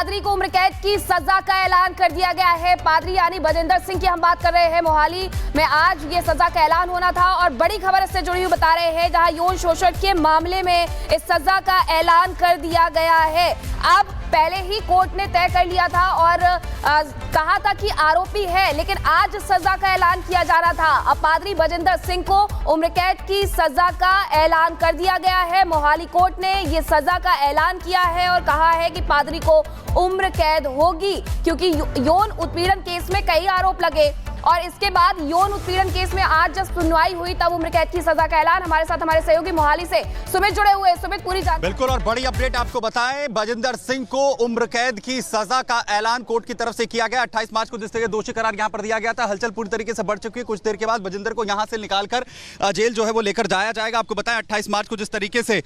पादरी को उम्र कैद की सजा का ऐलान कर दिया गया है। पादरी यानी बजिंदर सिंह की हम बात कर रहे हैं। मोहाली में आज ये सजा का ऐलान होना था और बड़ी खबर इससे जुड़ी हुई बता रहे हैं, जहां यौन शोषण के मामले में इस सजा का ऐलान कर दिया गया है। अब पहले ही कोर्ट ने तय कर लिया था और कहा था कि आरोपी है, लेकिन आज सजा का ऐलान किया जा रहा था। अब पादरी बजिंदर सिंह को उम्र कैद की सजा का ऐलान कर दिया गया है। मोहाली कोर्ट ने ये सजा का ऐलान किया है और कहा है कि पादरी को उम्र कैद होगी, क्योंकि यौन उत्पीड़न केस में कई आरोप लगे और इसके बाद यौन उत्पीड़न केस में आज जब सुनवाई हुई तब उम्र कैद की सजा का ऐलान। हमारे साथ हमारे सहयोगी मोहाली से सुमित जुड़े हुए। सुमित, पूरी जानकारी। बिल्कुल, और बड़ी अपडेट आपको बताएं, बजिंदर सिंह को उम्र कैद की सजा का ऐलान कोर्ट की तरफ से किया गया। 28 मार्च को जिस तरह दोषी करार यहां पर दिया गया था, हलचल पूरी तरीके से बढ़ चुकी है। कुछ देर के बाद बजिंदर को यहां से निकालकर जेल जो है वो लेकर जाया जाएगा। आपको बताएं 28 मार्च को जिस तरीके से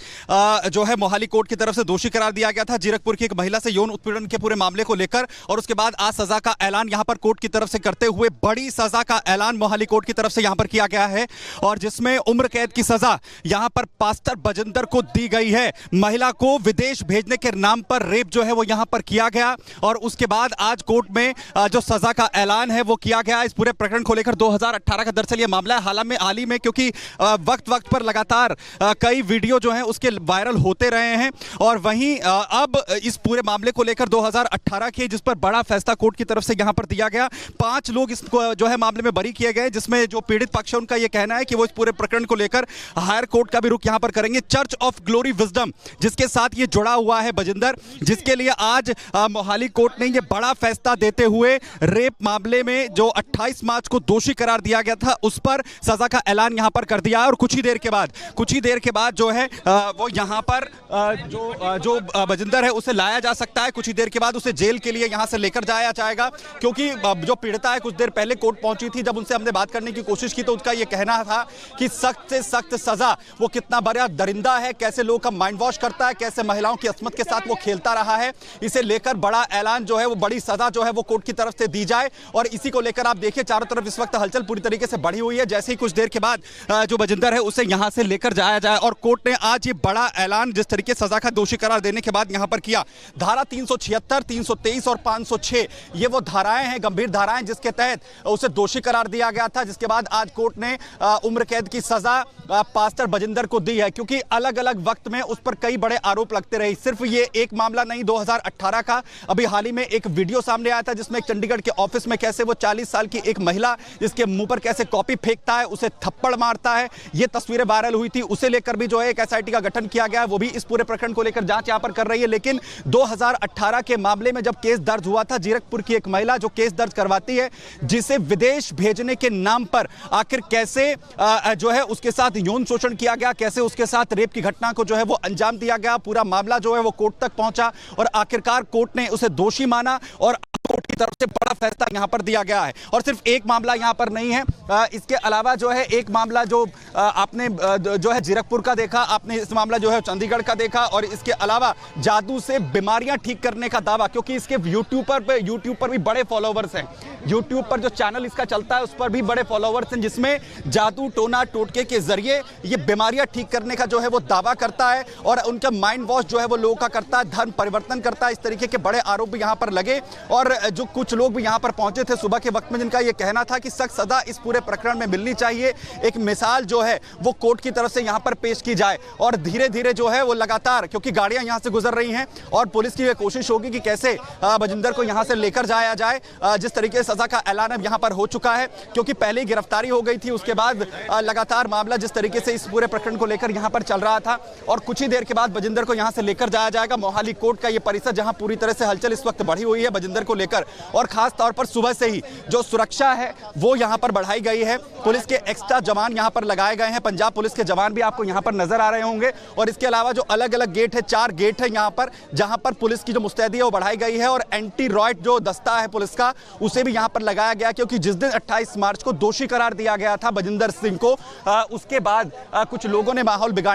जो है मोहाली कोर्ट की तरफ से दोषी करार दिया गया था जीरकपुर की एक महिला से यौन उत्पीड़न के पूरे मामले को लेकर, और उसके बाद आज सजा का ऐलान यहां पर कोर्ट की तरफ से करते हुए बड़ी सजा का ऐलान मोहाली कोर्ट की तरफ से यहां पर किया गया है, और जिसमें उम्र कैद की सजा यहां पर पास्टर बजिंदर को दी गई है। महिला को विदेश भेजने के नाम पर रेप जो है वो यहां पर किया गया, और उसके बाद आज कोर्ट में जो सजा का ऐलान है वो किया गया। इस पूरे प्रकरण को लेकर 2018 का दरअसल ये मामला है। हाल ही में क्योंकि वक्त वक्त पर लगातार कई वीडियो जो है उसके वायरल होते रहे हैं, और वहीं अब इस पूरे मामले को लेकर 2018 के जिस पर बड़ा फैसला कोर्ट की तरफ से यहां पर दिया गया। 5 लोग इसको जो है मामले में बरी किए गए, जिसमें जो पीड़ित पक्ष है उनका यह कहना है कि वो इस पूरे प्रकरण को लेकर हायर कोर्ट का भी रुख यहां पर करेंगे। चर्च ऑफ ग्लोरी विजडम जिसके साथ ये जुड़ा हुआ है बजिंदर, जिसके लिए आज मोहाली कोर्ट ने ये बड़ा फैसला देते हुए रेप मामले में जो 28 मार्च को दोषी करार दिया गया था उस पर सजा का ऐलान यहां पर कर दिया है। और कुछ ही देर के बाद जो है वो यहां पर जो बजिंदर है उसे लाया जा सकता है। कुछ ही देर के बाद उसे जेल के लिए यहां से लेकर जाया जाएगा, क्योंकि जो पीड़िता है कुछ देर पहले कोर्ट पहुंची थी। जब उनसे हमने बात करने की कोशिश की तो उसका यह कहना था कि सख्त से सख्त सजा वो कितना बड़ा दरिंदा है, कैसे लोगों का माइंड वॉश करता है, कैसे महिलाओं की अस्मत के साथ वो खेलता रहा है। इसे लेकर बड़ा ऐलान जो है वो बड़ी सजा जो है वो कोर्ट की तरफ से दी जाए, और इसी को लेकर आप देखिए चारों तरफ इस वक्त हलचल पूरी तरीके से बढ़ी हुई है। जैसे ही कुछ देर के बाद जो बजिंदर है उसे यहां से लेकर जाया जाए, और कोर्ट ने आज ये बड़ा ऐलान जिस तरीके सजा का दोषी करार देने के बाद यहां पर किया। धारा 376, 323 और 506 ये वो धाराएं हैं, गंभीर धाराएं, जिसके तहत उसे दोषी करार दिया गया था। जिसके बाद आज कोर्ट ने उम्र कैद की सजा पास्टर बजिंदर को दी है, क्योंकि अलग अलग वक्त में उस पर कई बड़े आरोप लगते रहे। सिर्फ ये एक मामला नहीं, 2018 का अभी हाल ही में एक वीडियो सामने आया था जिसमें चंडीगढ़ के ऑफिस में कैसे वो 40 साल की एक महिला जिसके मुंह पर कैसे कॉपी फेंकता है, उसे थप्पड़ मारता है, ये तस्वीरें वायरल हुई थी। उसे लेकर भी जो है एक एसआईटी का गठन किया गया है, वो भी इस पूरे प्रकरण को लेकर जांच यहां पर कर रही है। लेकिन 2018 के मामले में जब केस दर्ज हुआ था, जीरकपुर की एक महिला जो केस दर्ज करवाती है, जिसे विदेश भेजने के नाम पर आखिर कैसे जो है उसके साथ यौन शोषण किया गया, कैसे उसके साथ रेप की घटना को जो है वो अंजाम दिया गया, पूरा मामला जो है वो कोर्ट तक पहुंचा, और आखिरकार कोर्ट ने उसे दोषी माना और कोर्ट की तरफ से बड़ा फैसला यहां पर दिया गया है। और सिर्फ एक मामला यहां पर नहीं है, इसके अलावा जो है एक मामला जो आपने जो है जीरकपुर का देखा, आपने इस मामला जो है चंडीगढ़ का देखा, और इसके अलावा जादू से बीमारियां ठीक करने का दावा, क्योंकि इसके यूट्यूब पर भी बड़े फॉलोवर्स हैं। यूट्यूब पर जो चैनल इसका चलता है उस पर भी बड़े फॉलोवर्स हैं, जिसमें जादू टोना टोटके के जरिए ये बीमारियां ठीक करने का जो है वो दावा करता है, और उनका माइंड वॉश जो है वो लोगों का करता है, धर्म परिवर्तन करता है। इस तरीके के बड़े आरोप भी यहां पर लगे, और जो कुछ लोग भी यहां पर पहुंचे थे सुबह के वक्त में, जिनका यह कहना था कि सख्त सजा इस पूरे प्रकरण में मिलनी चाहिए। एक मिसाल जो है वो कोर्ट की तरफ से यहां पर पेश की जाए, और धीरे धीरे जो है वो लगातार, क्योंकि गाड़ियां यहां से गुजर रही हैं और पुलिस की यह कोशिश होगी कि कैसे बजिंदर को यहां से लेकर जाया जाए। जिस तरीके से सजा का ऐलान अब यहां पर हो चुका है, क्योंकि पहले ही गिरफ्तारी हो गई थी, उसके बाद लगातार मामला जिस तरीके से इस पूरे प्रकरण को लेकर यहां पर चल रहा था, और कुछ ही देर के बाद बजिंदर को यहां से लेकर जाया जाएगा। मोहाली कोर्ट का यह परिसर जहां पूरी तरह से हलचल इस वक्त बढ़ी हुई है बजिंदर को लेकर, और खास तौर पर सुबह से ही जो सुरक्षा है वो यहां पर बढ़ाई गई है। पुलिस के एक्स्ट्रा जवान यहां पर लगाए गए हैं, पंजाब पुलिस के जवान भी आपको यहां पर नजर आ रहे होंगे, और इसके अलावा जो अलग अलग गेट है, 4 गेट है यहां पर, जहां पर पुलिस की जो मुस्तैदी है वो बढ़ाई गई है, और एंटी रॉयट जो दस्ता है पुलिस का उसे भी यहां पर लगाया गया, क्योंकि जिस दिन 28 मार्च को दोषी करार दिया गया था बजिंदर सिंह को, उसके बाद कुछ लोगों ने माहौल बिगाड़